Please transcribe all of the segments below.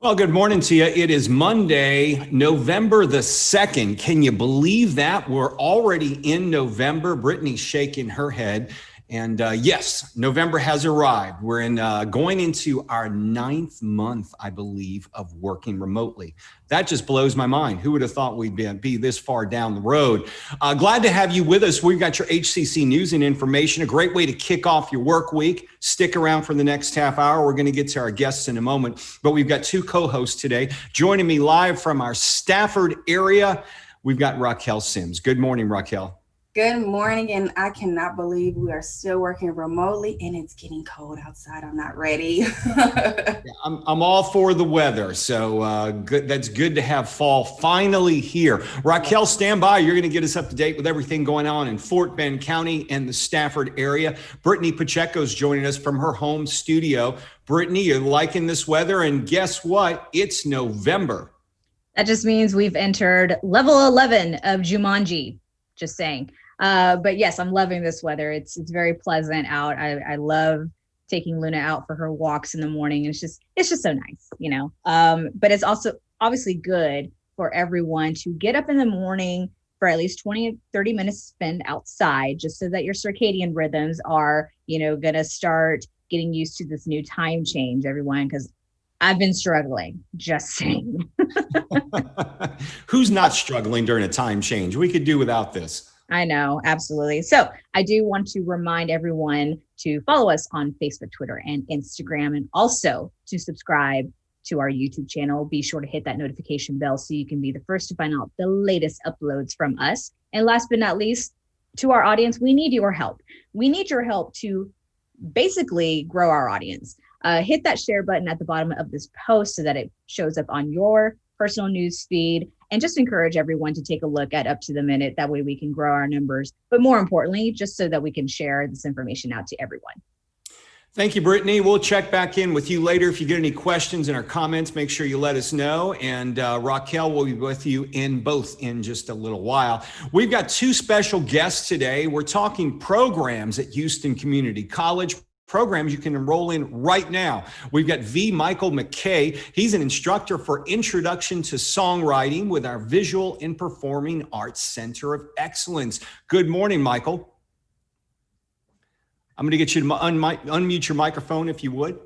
Well, good morning to you. It is Monday, November the 2nd. Can you believe that? We're already in November. Brittany's shaking her head. And yes, November has arrived. We're going into our 9th month, I believe, of working remotely. That just blows my mind. Who would have thought we'd be this far down the road? Glad to have you with us. We've got your HCC News and Information, a great way to kick off your work week. Stick around for the next half hour. We're going to get to our guests in a moment, but we've got two co-hosts today. Joining me live from our Stafford area, we've got Raquel Sims. Good morning, Raquel. Good morning, and I cannot believe we are still working remotely and it's getting cold outside. I'm not ready. I'm all for the weather, so good. That's good to have fall finally here. Raquel, stand by. You're going to get us up to date with everything going on in Fort Bend County and the Stafford area. Brittany Pacheco is joining us from her home studio. Brittany, you're liking this weather, and guess what? It's November. That just means we've entered level 11 of Jumanji. Just saying. But yes, I'm loving this weather. It's very pleasant out. I love taking Luna out for her walks in the morning. It's just so nice, you know. But it's also obviously good for everyone to get up in the morning for at least 20 30 minutes spent outside, just so that your circadian rhythms are, gonna start getting used to this new time change, everyone, because I've been struggling, just saying. Who's not struggling during a time change? We could do without this. I know, absolutely. So I do want to remind everyone to follow us on Facebook, Twitter, and Instagram, and also to subscribe to our YouTube channel. Be sure to hit that notification bell so you can be the first to find out the latest uploads from us. And last but not least, to our audience, we need your help. We need your help to basically grow our audience. Hit that share button at the bottom of this post so that it shows up on your personal news feed, and just encourage everyone to take a look at Up to the Minute. That way we can grow our numbers, but more importantly, just so that we can share this information out to everyone. Thank you, Brittany. We'll check back in with you later. If you get any questions in our comments, make sure you let us know. And Raquel will be with you in just a little while. We've got two special guests today. We're talking programs at Houston Community College. Programs you can enroll in right now. We've got Michael McKay. He's an instructor for Introduction to Songwriting with our Visual and Performing Arts Center of Excellence. Good morning, Michael. I'm going to get you to unmute your microphone if you would.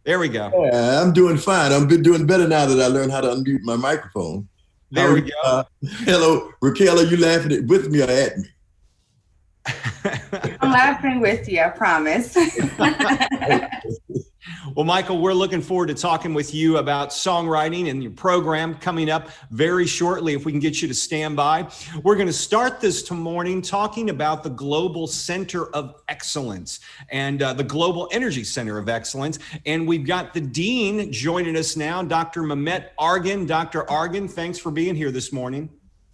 There we go. Yeah, I'm doing fine. I'm doing better now that I learned how to unmute my microphone. There we go. Hello, Raquel, are you laughing with me or at me? I'm laughing with you, I promise. Well, Michael, we're looking forward to talking with you about songwriting and your program coming up very shortly. If we can get you to stand by, we're going to start this morning talking about the Global Center of Excellence and the Global Energy Center of Excellence. And we've got the Dean joining us now, Dr. Mehmet Argin. Dr. Argin, thanks for being here this morning.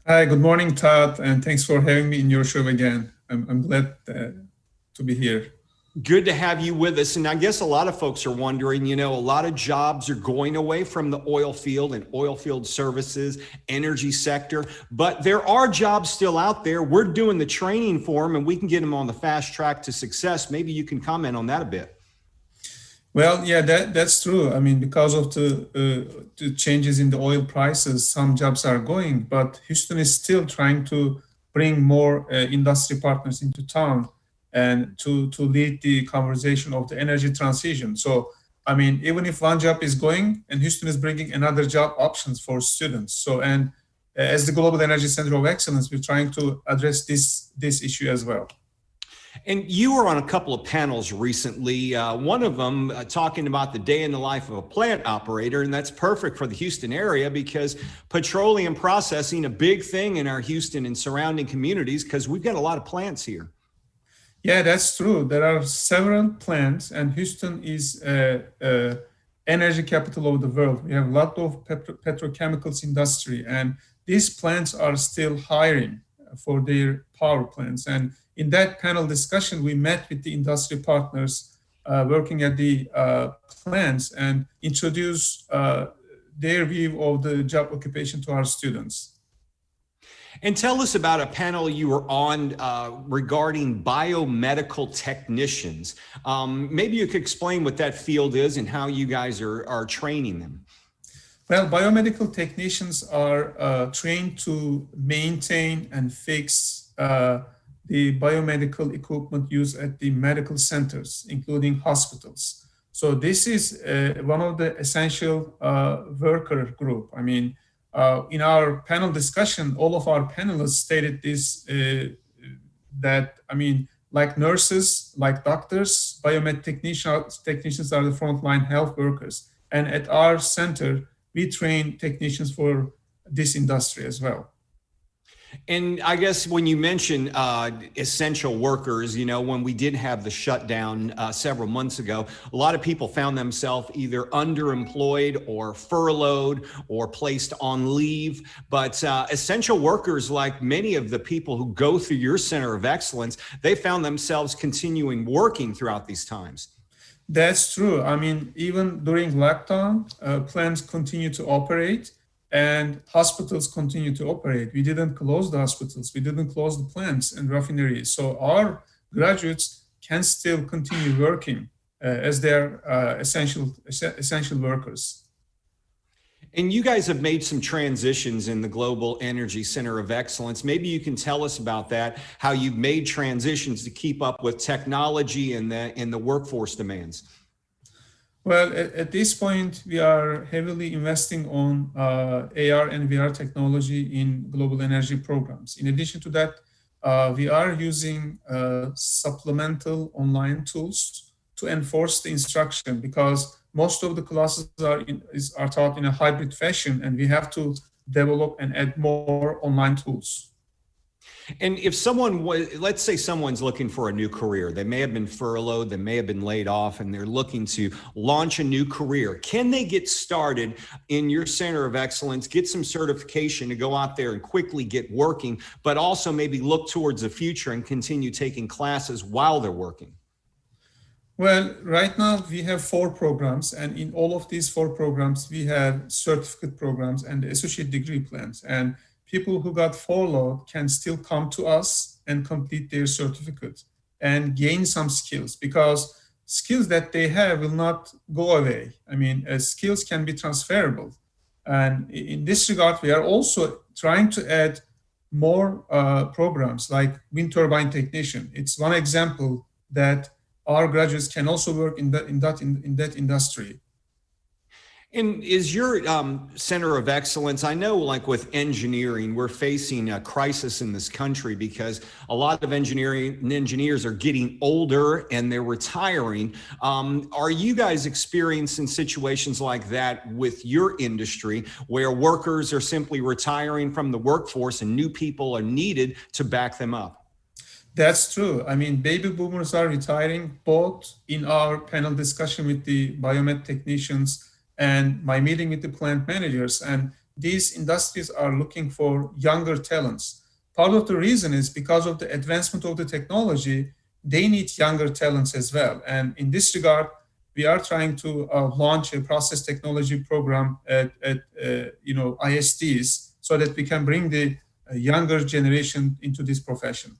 Hi, good morning, Todd, and thanks for having me in your show again. I'm glad to be here. Good to have you with us. And I guess a lot of folks are wondering, a lot of jobs are going away from the oil field and oil field services, energy sector, but there are jobs still out there. We're doing the training for them and we can get them on the fast track to success. Maybe you can comment on that a bit. Well, yeah, that's true. I mean, because of the changes in the oil prices, some jobs are going, but Houston is still trying to bring more industry partners into town and to lead the conversation of the energy transition. So, I mean, even if one job is going, and Houston is bringing another job options for students. So, and as the Global Energy Center of Excellence, we're trying to address this issue as well. And you were on a couple of panels recently, one of them talking about the day in the life of a plant operator, and that's perfect for the Houston area because petroleum processing, a big thing in our Houston and surrounding communities because we've got a lot of plants here. Yeah, that's true. There are several plants, and Houston is energy capital of the world. We have a lot of petrochemicals industry, and these plants are still hiring for their power plants. And in that panel discussion, we met with the industry partners working at the plants and introduced their view of the job occupation to our students. And tell us about a panel you were on regarding biomedical technicians. Maybe you could explain what that field is and how you guys are training them. Well, biomedical technicians are trained to maintain and fix the biomedical equipment used at the medical centers, including hospitals. So this is one of the essential worker group. I mean, in our panel discussion, all of our panelists stated this, like nurses, like doctors, biomed technicians are the frontline health workers. And at our center, we train technicians for this industry as well. And I guess when you mention essential workers, you know, when we did have the shutdown several months ago, a lot of people found themselves either underemployed or furloughed or placed on leave. But essential workers, like many of the people who go through your Center of Excellence, they found themselves continuing working throughout these times. That's true. I mean, even during lockdown, plants continue to operate. And hospitals continue to operate. We didn't close the hospitals. We didn't close the plants and refineries. So our graduates can still continue working as their essential workers. And you guys have made some transitions in the Global Energy Center of Excellence. Maybe you can tell us about that, how you've made transitions to keep up with technology and the workforce demands. Well, at this point, we are heavily investing on AR and VR technology in global energy programs. In addition to that, we are using supplemental online tools to enforce the instruction, because most of the classes are taught in a hybrid fashion, and we have to develop and add more online tools. And if someone was, let's say someone's looking for a new career, they may have been furloughed, they may have been laid off, and they're looking to launch a new career. Can they get started in your Center of Excellence, get some certification to go out there and quickly get working, but also maybe look towards the future and continue taking classes while they're working? Well, right now we have 4 programs, and in all of these 4 programs, we have certificate programs and associate degree plans. And people who got furloughed can still come to us and complete their certificate and gain some skills, because skills that they have will not go away. I mean, skills can be transferable. And in this regard, we are also trying to add more programs like wind turbine technician. It's one example that our graduates can also work in that industry. And is your Center of Excellence, I know like with engineering, we're facing a crisis in this country because a lot of engineers are getting older and they're retiring. Are you guys experiencing situations like that with your industry, where workers are simply retiring from the workforce and new people are needed to back them up? That's true. I mean, baby boomers are retiring, both in our panel discussion with the biomed technicians and my meeting with the plant managers. And these industries are looking for younger talents. Part of the reason is because of the advancement of the technology, they need younger talents as well. And in this regard, we are trying to launch a process technology program at ISDs, so that we can bring the younger generation into this profession.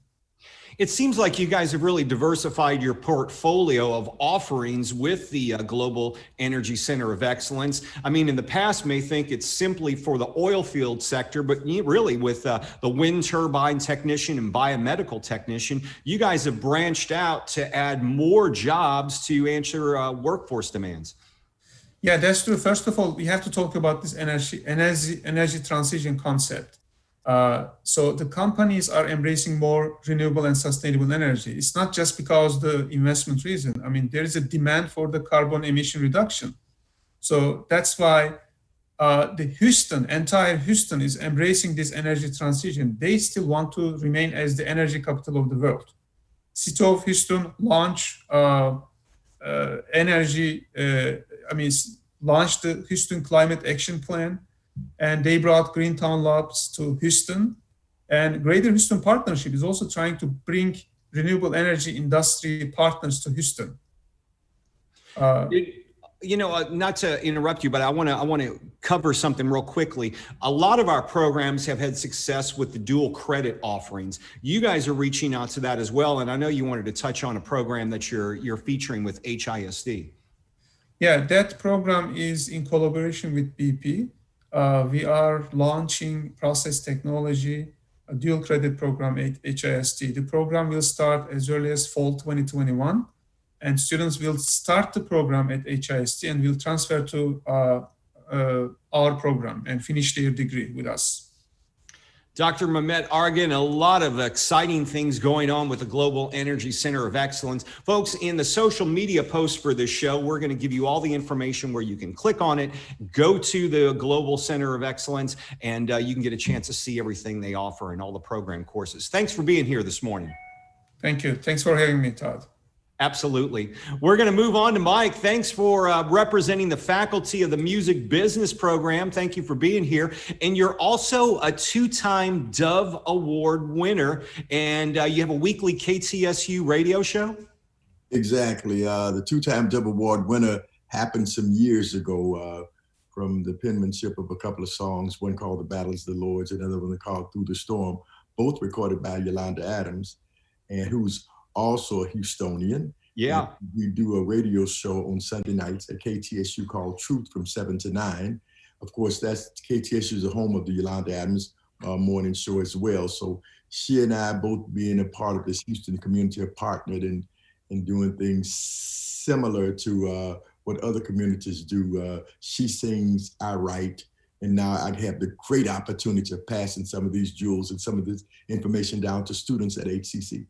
It seems like you guys have really diversified your portfolio of offerings with the Global Energy Center of Excellence. I mean, in the past, may think it's simply for the oil field sector, but really with the wind turbine technician and biomedical technician, you guys have branched out to add more jobs to answer workforce demands. Yeah, that's true. First of all, we have to talk about this energy transition concept. So the companies are embracing more renewable and sustainable energy. It's not just because the investment reason. I mean, there is a demand for the carbon emission reduction. So that's why entire Houston is embracing this energy transition. They still want to remain as the energy capital of the world. City of Houston launched launched the Houston Climate Action Plan, and they brought Greentown Labs to Houston. And Greater Houston Partnership is also trying to bring renewable energy industry partners to Houston. You know, not to interrupt you, but I want to cover something real quickly. A lot of our programs have had success with the dual credit offerings. You guys are reaching out to that as well, and I know you wanted to touch on a program that you're featuring with HISD. Yeah, that program is in collaboration with BP. We are launching process technology, a dual credit program at HISD. The program will start as early as fall 2021, and students will start the program at HISD and will transfer to our program and finish their degree with us. Dr. Mehmet Argin, a lot of exciting things going on with the Global Energy Center of Excellence. Folks, in the social media post for this show, we're going to give you all the information where you can click on it, go to the Global Center of Excellence, and you can get a chance to see everything they offer and all the program courses. Thanks for being here this morning. Thank you. Thanks for having me, Todd. Absolutely. We're going to move on to Mike. Thanks for representing the faculty of the music business program. Thank you for being here. And you're also a two-time Dove Award winner, and you have a weekly KTSU radio show? Exactly. The two-time Dove Award winner happened some years ago from the penmanship of a couple of songs, one called The Battles of the Lords, another one called Through the Storm, both recorded by Yolanda Adams, and who's also a Houstonian. Yeah. And we do a radio show on Sunday nights at KTSU called Truth from 7 to 9. Of course, that's KTSU is the home of the Yolanda Adams morning show as well. So she and I, both being a part of this Houston community, are partnered in doing things similar to what other communities do. She sings, I write, and now I have the great opportunity of passing some of these jewels and some of this information down to students at HCC.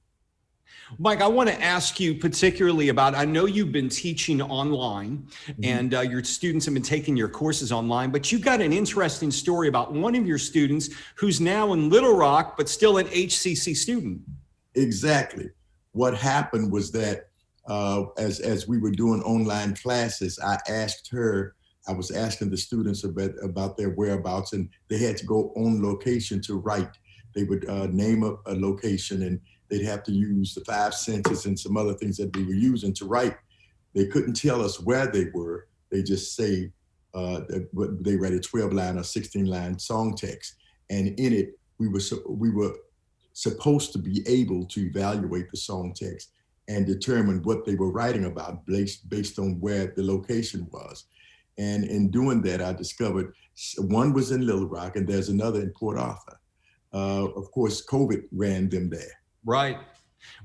Mike, I want to ask you particularly about, I know you've been teaching online and your students have been taking your courses online, but you've got an interesting story about one of your students who's now in Little Rock, but still an HCC student. Exactly. What happened was that as we were doing online classes, I was asking the students about their whereabouts, and they had to go on location to write. They would name a location, and they'd have to use the 5 senses and some other things that we were using to write. They couldn't tell us where they were. They just say they read a 12-line or 16-line song text. And in it, we were supposed to be able to evaluate the song text and determine what they were writing about based on where the location was. And in doing that, I discovered one was in Little Rock and there's another in Port Arthur. Of course, COVID ran them there. Right.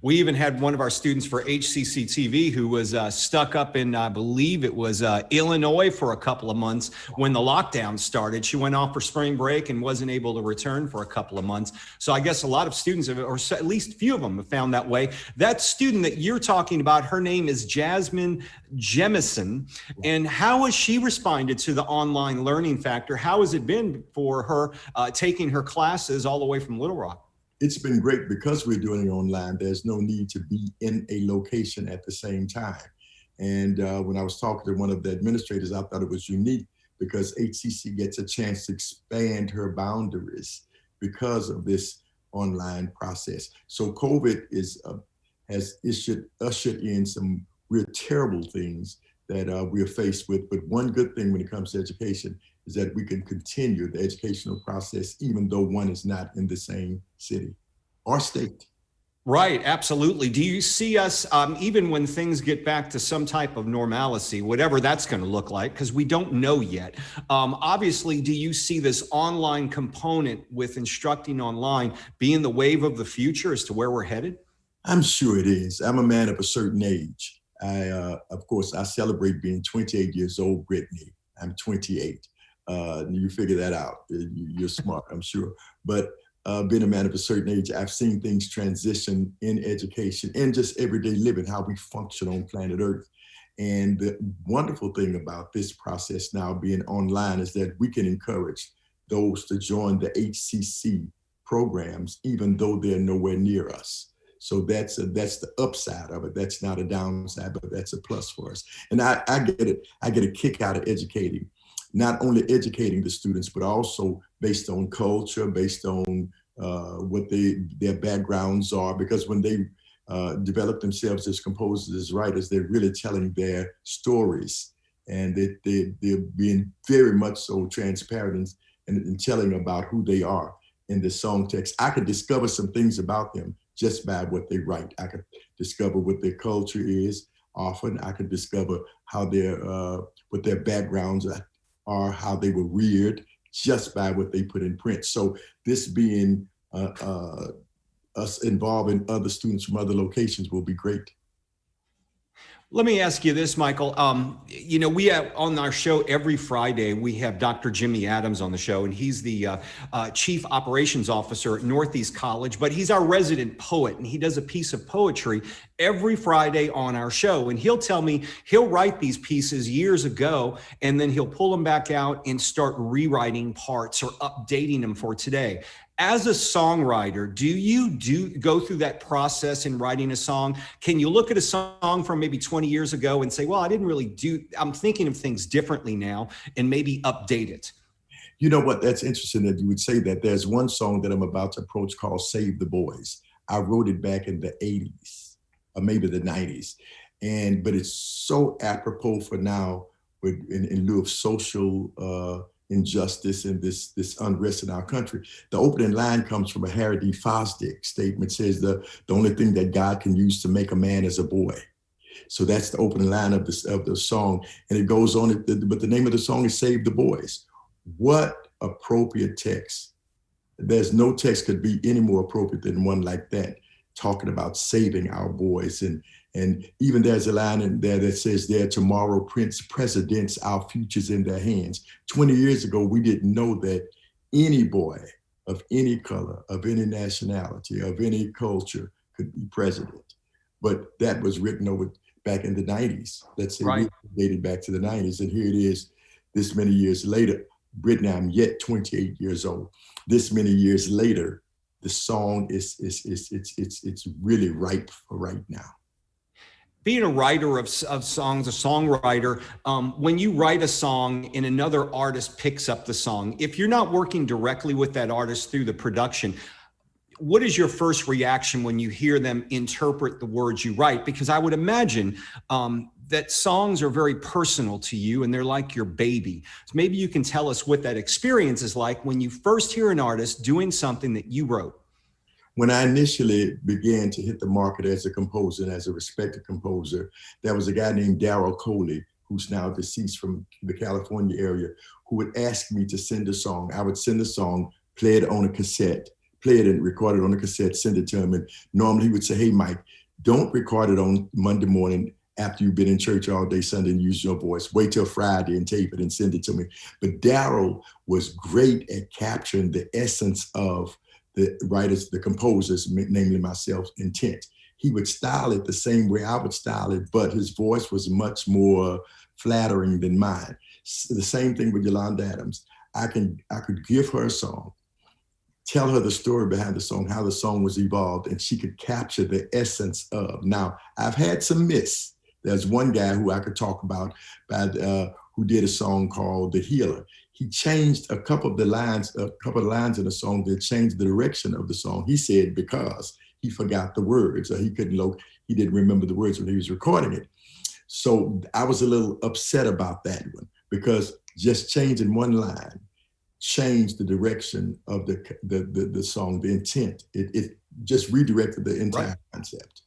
We even had one of our students for HCCTV who was stuck up in, I believe it was Illinois for a couple of months when the lockdown started. She went off for spring break and wasn't able to return for a couple of months. So I guess a lot of students, or at least a few of them, have found that way. That student that you're talking about, her name is Jasmine Jemison. And how has she responded to the online learning factor? How has it been for her taking her classes all the way from Little Rock? It's been great because we're doing it online. There's no need to be in a location at the same time. And when I was talking to one of the administrators, I thought it was unique because HCC gets a chance to expand her boundaries because of this online process. So COVID has ushered in some real terrible things that we're faced with. But one good thing when it comes to education is that we can continue the educational process even though one is not in the same city or state. Right, absolutely. Do you see us, even when things get back to some type of normalcy, whatever that's going to look like, because we don't know yet. Obviously, do you see this online component with instructing online being the wave of the future as to where we're headed? I'm sure it is. I'm a man of a certain age. Of course, I celebrate being 28 years old, Brittany. I'm 28. You figure that out. You're smart, I'm sure. But being a man of a certain age, I've seen things transition in education and just everyday living, how we function on planet Earth. And the wonderful thing about this process now being online is that we can encourage those to join the HCC programs, even though they're nowhere near us. So that's the upside of it. That's not a downside, but that's a plus for us. And I get it. I get a kick out of educating. Not only educating the students, but also based on culture, based on what their backgrounds are. Because when they develop themselves as composers, as writers, they're really telling their stories and they're being very much so transparent and telling about who they are in the song text. I could discover some things about them just by what they write. I could discover what their culture is. Often I could discover how what their backgrounds are, how they were reared, just by what they put in print. So this being us involving other students from other locations will be great. Let me ask you this, Michael. You know, we have on our show every Friday, we have Dr. Jimmy Adams on the show, and he's the Chief Operations Officer at Northeast College, but he's our resident poet, and he does a piece of poetry every Friday on our show. And he'll tell me he'll write these pieces years ago, and then he'll pull them back out and start rewriting parts or updating them for today. As a songwriter, do you go through that process in writing a song? Can you look at a song from maybe 20 years ago and say, well, I didn't really I'm thinking of things differently now, and maybe update it? You know what, that's interesting that you would say that. There's one song that I'm about to approach called Save the Boys. I wrote it back in the 80s, or maybe the 90s. But it's so apropos for now in lieu of social injustice and this unrest in our country. The opening line comes from a Harry D. Fosdick statement. It says the only thing that God can use to make a man is a boy. So that's the opening line of the song. And it goes on, but the name of the song is Save the Boys. What appropriate text. There's no text could be any more appropriate than one like that, talking about saving our boys. And even there's a line in there that says, "There tomorrow presidents, our futures in their hands." 20 years ago, we didn't know that any boy of any color, of any nationality, of any culture could be president. But that was written over back in the 90s. Let's say right. We dated back to the 90s. And here it is, this many years later. Brittany, I'm yet 28 years old. This many years later, the song it's really ripe for right now. Being a writer of songs, a songwriter, when you write a song and another artist picks up the song, if you're not working directly with that artist through the production, what is your first reaction when you hear them interpret the words you write? Because I would imagine that songs are very personal to you and they're like your baby. So maybe you can tell us what that experience is like when you first hear an artist doing something that you wrote. When I initially began to hit the market as a composer and as a respected composer, there was a guy named Darryl Coley, who's now deceased, from the California area, who would ask me to send a song. I would send a song, play it on a cassette, play it and record it on a cassette, send it to him. And normally he would say, "Hey, Mike, don't record it on Monday morning after you've been in church all day Sunday and use your voice. Wait till Friday and tape it and send it to me." But Darryl was great at capturing the essence of the writers, the composers, namely myself, intent. He would style it the same way I would style it, but his voice was much more flattering than mine. The same thing with Yolanda Adams. I could give her a song, tell her the story behind the song, how the song was evolved, and she could capture the essence of. Now, I've had some myths. There's one guy who I could talk about who did a song called The Healer. He changed a couple of lines in the song that changed the direction of the song. He said because he forgot the words, or he didn't remember the words when he was recording it. So I was a little upset about that one, because just changing one line changed the direction of the song, the intent. It just redirected the entire concept.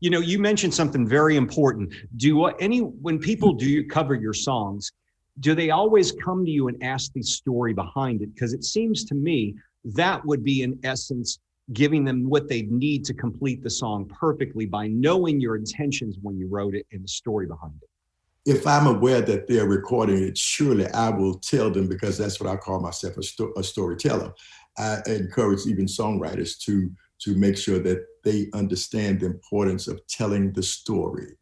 You know, you mentioned something very important. When people cover your songs, do they always come to you and ask the story behind it? Because it seems to me that would be, in essence, giving them what they need to complete the song perfectly, by knowing your intentions when you wrote it and the story behind it. If I'm aware that they're recording it, surely I will tell them, because that's what I call myself, a storyteller. I encourage even songwriters to make sure that they understand the importance of telling the story.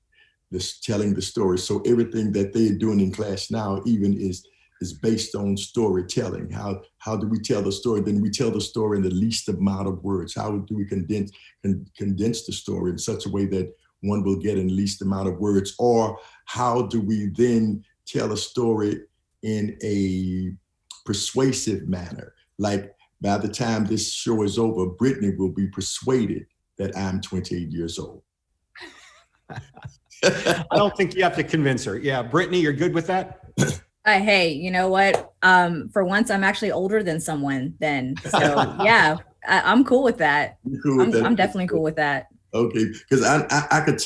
So everything that they're doing in class now even is based on storytelling. How do we tell the story? Then we tell the story in the least amount of words. How do we condense the story in such a way that one will get in the least amount of words? Or how do we then tell a story in a persuasive manner? Like, by the time this show is over, Brittany will be persuaded that I'm 28 years old. I don't think you have to convince her. Yeah, Brittany, you're good with that? Hey, you know what? For once, I'm actually older than someone then. So yeah, I'm cool with that. Cool with that? I'm definitely cool with that. Okay, because I could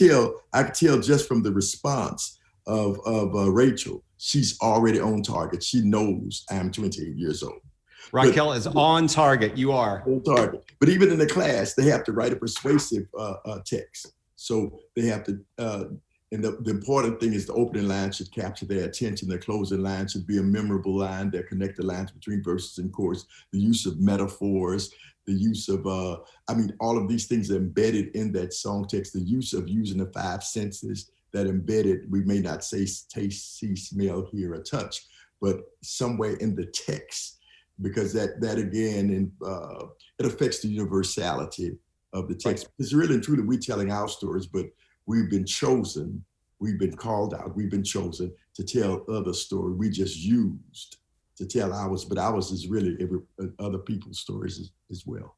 tell just from the response of Rachel, she's already on target. She knows I'm 28 years old. Raquel is on target. You are on target. But even in the class, they have to write a persuasive text. So they have to, and the important thing is the opening line should capture their attention. The closing line should be a memorable line. They're connected lines between verses and chorus. The use of metaphors, the use of, all of these things are embedded in that song text. The use of using the 5 senses that embedded, we may not say taste, see, smell, hear, or touch, but somewhere in the text, because that again, it affects the universality of the text. It's really and truly, we're telling our stories, but we've been chosen, we've been called out, we've been chosen to tell other stories. We just used to tell ours, but ours is really other people's stories as well.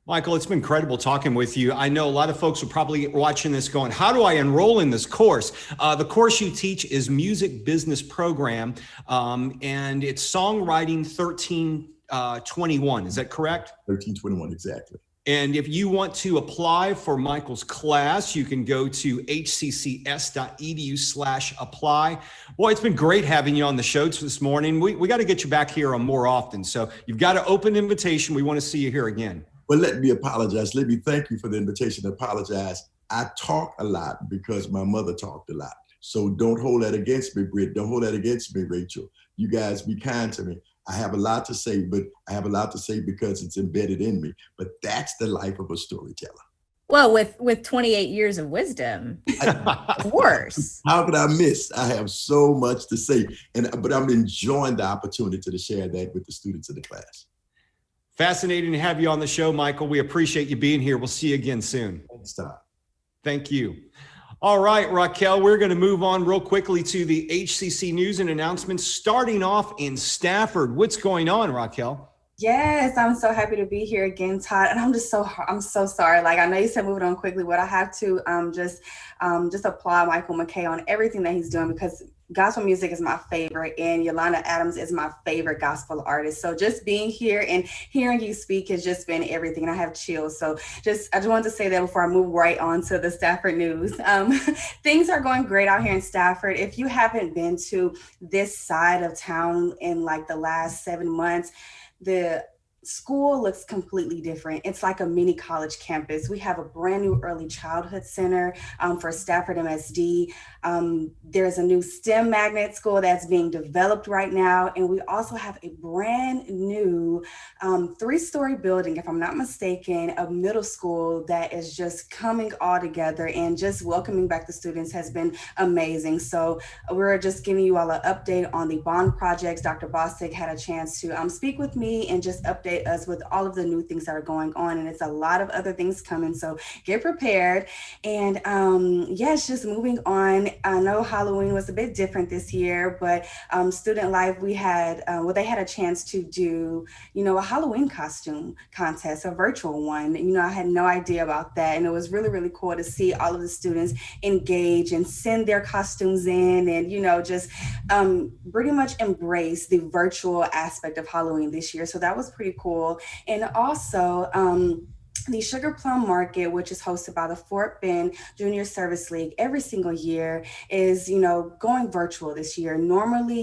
Michael, it's been incredible talking with you. I know a lot of folks are probably watching this going, how do I enroll in this course? The course you teach is Music Business Program, and it's Songwriting 1321. Is that correct? 1321, exactly. And if you want to apply for Michael's class, you can go to hccs.edu/apply. Boy, it's been great having you on the show this morning. We got to get you back here more often. So you've got an open invitation. We want to see you here again. Well, let me apologize. Let me thank you for the invitation to apologize. I talk a lot because my mother talked a lot. So don't hold that against me, Britt. Don't hold that against me, Rachel. You guys be kind to me. I have a lot to say, but I have a lot to say because it's embedded in me. But that's the life of a storyteller. Well, with 28 years of wisdom, of course. How could I miss? I have so much to say, but I'm enjoying the opportunity to share that with the students in the class. Fascinating to have you on the show, Michael. We appreciate you being here. We'll see you again soon. Thanks, Todd. Thank you. All right, Raquel, we're going to move on real quickly to the HCC News and Announcements, starting off in Stafford. What's going on, Raquel? Yes, I'm so happy to be here again, Todd. And I'm so sorry. Like, I know you said moving on quickly, but I have to just applaud Michael McKay on everything that he's doing, because gospel music is my favorite, and Yolanda Adams is my favorite gospel artist. So just being here and hearing you speak has just been everything. And I have chills. So I just wanted to say that before I move right on to the Stafford news. Things are going great out here in Stafford. If you haven't been to this side of town in like the last 7 months, the school looks completely different. It's like a mini college campus. We have a brand new early childhood center for Stafford MSD. There's a new STEM magnet school that's being developed right now. And we also have a brand new 3-story building, if I'm not mistaken, a middle school that is just coming all together, and just welcoming back the students has been amazing. So we're just giving you all an update on the bond projects. Dr. Bostic had a chance to speak with me and just update us with all of the new things that are going on, and it's a lot of other things coming, so get prepared. And yes, just moving on, I know Halloween was a bit different this year, but Student Life, we had they had a chance to do a Halloween costume contest, a virtual one. I had no idea about that, and it was really, really cool to see all of the students engage and send their costumes in, and just pretty much embrace the virtual aspect of Halloween this year. So that was pretty cool. And also, the Sugar Plum Market, which is hosted by the Fort Bend Junior Service League every single year, is, going virtual this year. Normally,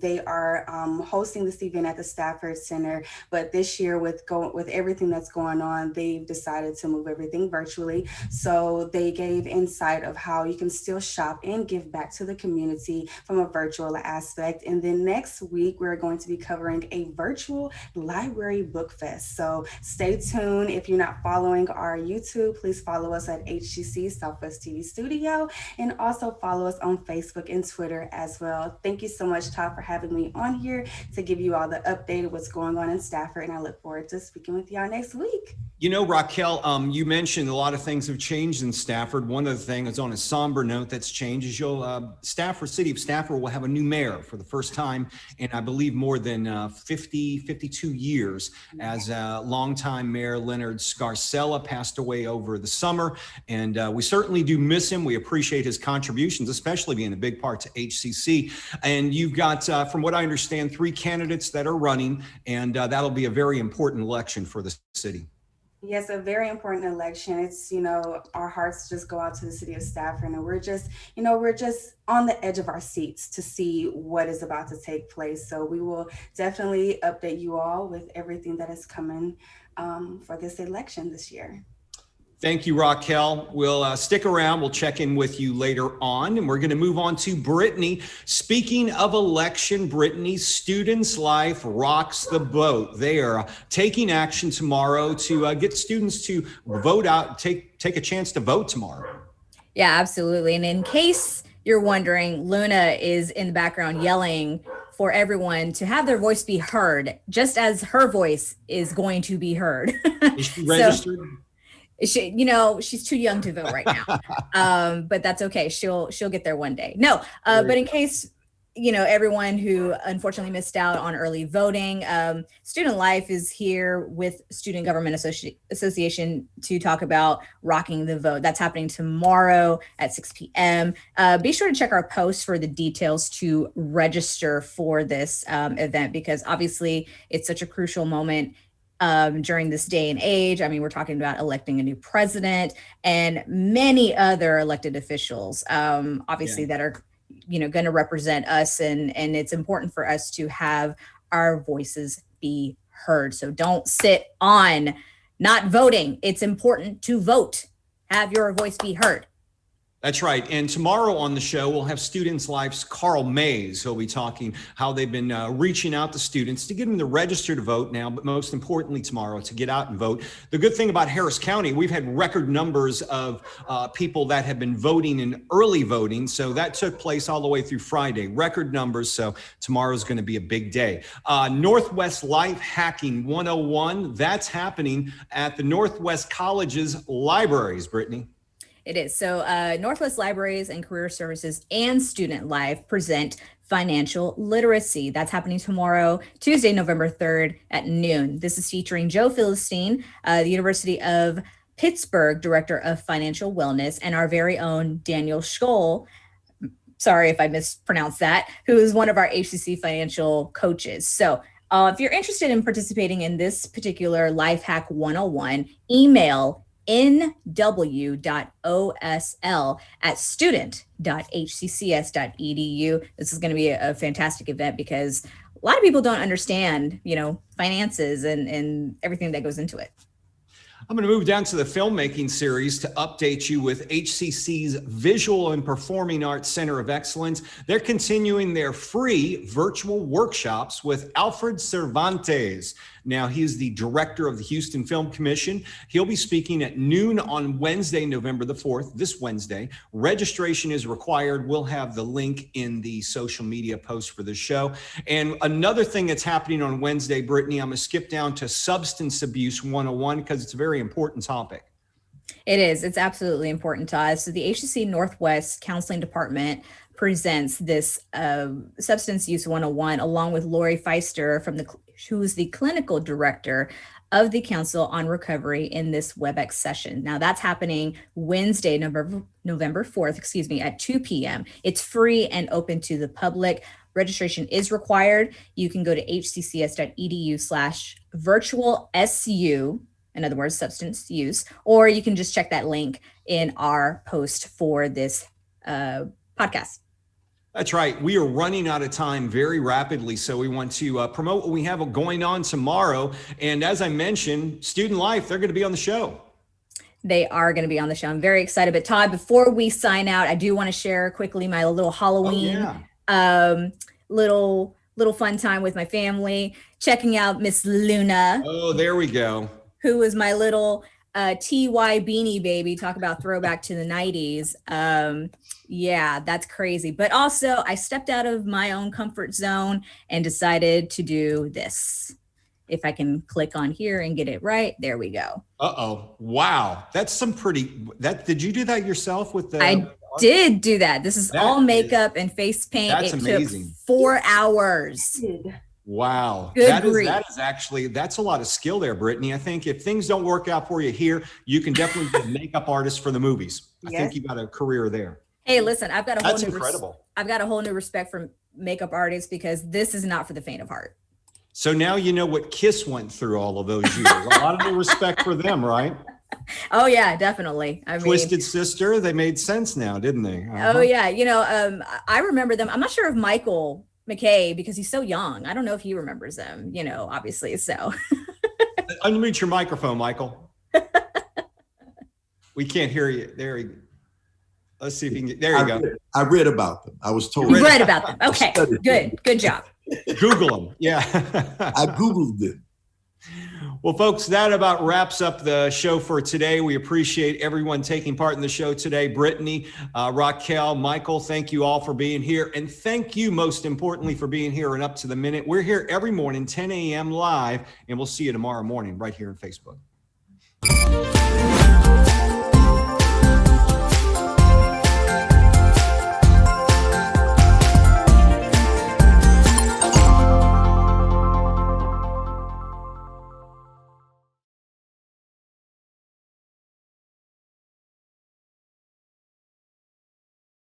they are hosting this event at the Stafford Center, but this year with everything that's going on, they've decided to move everything virtually. So they gave insight of how you can still shop and give back to the community from a virtual aspect. And then next week, we're going to be covering a virtual library book fest. So stay tuned. If you're not following our YouTube, please follow us at HCC Southwest TV Studio, and also follow us on Facebook and Twitter as well. Thank you so much, Todd, for having me on here to give you all the update of what's going on in Stafford, and I look forward to speaking with y'all next week. Raquel, you mentioned a lot of things have changed in Stafford. One of the things on a somber note that's changed is City of Stafford will have a new mayor for the first time in, I believe, more than 52 years, as longtime Mayor Leonard Scarr Scarcella passed away over the summer, and we certainly do miss him. We appreciate his contributions, especially being a big part to HCC. And you've got, from what I understand, 3 candidates that are running, and that'll be a very important election for the city. Yes, a very important election. It's, you know, our hearts just go out to the city of Stafford, and we're just, you know, we're just on the edge of our seats to see what is about to take place. So we will definitely update you all with everything that is coming for this election this year. Thank you, Raquel. We'll stick around. We'll check in with you later on, and we're going to move on to Brittany. Speaking of election, Brittany, Students Life rocks the boat. They are taking action tomorrow to get students to vote out, take a chance to vote tomorrow. Yeah, absolutely. And in case you're wondering, Luna is in the background yelling for everyone to have their voice be heard, just as her voice is going to be heard. Is she registered? She, you know, she's too young to vote right now, but that's okay. She'll get there one day. No, but in case, you know, everyone who unfortunately missed out on early voting, Student Life is here with Student Government Association to talk about rocking the vote. That's happening tomorrow at 6 p.m. Be sure to check our post for the details to register for this event, because obviously it's such a crucial moment during this day and age. I mean, we're talking about electing a new president and many other elected officials, obviously that are, you know, going to represent us, and it's important for us to have our voices be heard. So don't sit on not voting. It's important to vote. Have your voice be heard. That's right. And tomorrow on the show, we'll have Students Life's Carl Mays. He'll be talking how they've been reaching out to students to get them to register to vote now, but most importantly tomorrow to get out and vote. The good thing about Harris County, we've had record numbers of people that have been voting in early voting. So that took place all the way through Friday, record numbers. So tomorrow's going to be a big day. Northwest Life Hacking 101, that's happening at the Northwest College's libraries, Brittany. It is. So Northwest Libraries and Career Services and Student Life present Financial Literacy. That's happening tomorrow, Tuesday, November 3rd at noon. This is featuring Joe Philistine, the University of Pittsburgh Director of Financial Wellness, and our very own Daniel Scholl, sorry if I mispronounced that, who is one of our HCC financial coaches. So if you're interested in participating in this particular Life Hack 101, email nw.osl@student.hccs.edu. This is going to be a fantastic event because a lot of people don't understand, you know, finances and everything that goes into it. I'm going to move down to the filmmaking series to update you with HCC's Visual and Performing Arts Center of Excellence. They're continuing their free virtual workshops with Alfred Cervantes. Now, he is the director of the Houston Film Commission. He'll be speaking at noon on Wednesday, November the 4th, this Wednesday. Registration is required. We'll have the link in the social media post for the show. And another thing that's happening on Wednesday, Brittany, I'm going to skip down to Substance Abuse 101 because it's a very important topic. It is. It's absolutely important to us. So the HCC Northwest Counseling Department presents this Substance Use 101 along with Lori Feister who is the clinical director of the Council on Recovery in this WebEx session. Now that's happening Wednesday, November 4th, at 2 p.m. It's free and open to the public. Registration is required. You can go to hccs.edu/virtual-SU, in other words, substance use, or you can just check that link in our post for this podcast. That's right. We are running out of time very rapidly, so we want to promote what we have going on tomorrow. And as I mentioned, Student Life, they're going to be on the show. They are going to be on the show. I'm very excited. But Todd, before we sign out, I do want to share quickly my little Halloween, little fun time with my family, checking out Miss Luna. Oh, there we go. Who was my little TY beanie baby. Talk about throwback to the 90s. Yeah, that's crazy. But also I stepped out of my own comfort zone and decided to do this. If I can click on here and get it right, there we go. Uh-oh. Wow. That's some did you do that yourself with the? I did do that. This is all makeup and face paint. That's amazing. Took 4 hours. Wow. Good That grief. is actually, that's a lot of skill there, Brittany. I think if things don't work out for you here, you can definitely be a makeup artist for the movies. I Yes. think you got a career there. Hey, listen, I've got a whole That's new incredible. I've got a whole new respect for makeup artists because this is not for the faint of heart. So now you know what KISS went through all of those years. A lot of new respect for them, right? Oh yeah, definitely. I mean, Twisted Sister, they made sense now, didn't they? oh yeah, you know, I remember them. I'm not sure if Michael McKay, because he's so young. I don't know if he remembers them, you know, obviously. So Unmute your microphone, Michael. We can't hear you. There you go. Let's see if you can get, there you go. I read about them. I was told. you read about them. Okay, studied good job. Google them. Yeah. I Googled them. Well, folks, that about wraps up the show for today. We appreciate everyone taking part in the show today. Brittany, Raquel, Michael, thank you all for being here. And thank you, most importantly, for being here and up to the minute. We're here every morning, 10 a.m. live, and we'll see you tomorrow morning right here on Facebook.